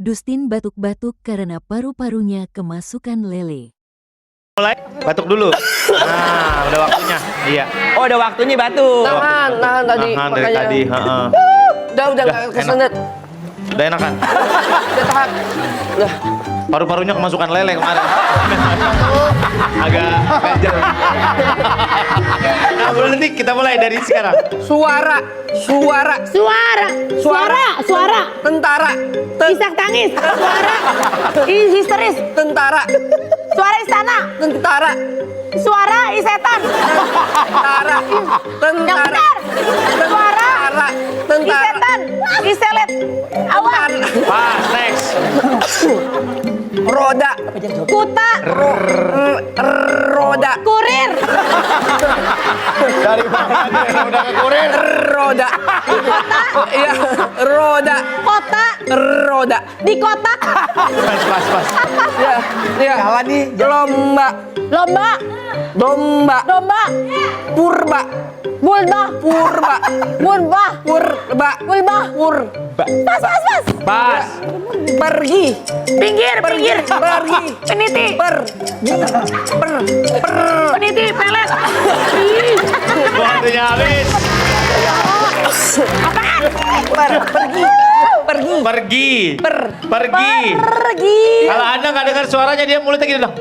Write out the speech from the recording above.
Dustin batuk-batuk karena paru-parunya kemasukan lele. Mulai batuk dulu. Nah, udah waktunya. Iya. Oh, udah waktunya batuk. Nahan tadi. Nahan dari makanya. tadi. Heeh. Udah nggak kesendet. Udah enak kan? Udah tahan. Udah. Paru-parunya kemasukan lele kemarin. Agak ganjel. Nah, boleh nih kita mulai dari sekarang. Suara. Tentara. Isak tangis, suara histeris, Tentara. suara istana, Tentara. suara isetan, Tentara. yang Tentara. benar, suara Tentara. isetan, iselet, awas, Pas, next. Roda. kuta, Roda. kurir, Dari mana dia udah ke kurir? Roda. Iya. Roda. kota, Roda. di kota, Pas. Iya. Iya. Kawan nih. Lomba. lomba, Domba. domba, Purba. bulba, Purba. bulba, Purba. bulba, Purba. pas, Pas. Pergi. pinggir, Pergi. peniti, peniti, pelet, ih, Waktunya habis. apaan? Pergi. Pergi. Per. Pergi. Pergi. Kalau Anda nggak dengar suaranya dia mulutnya gitu dong.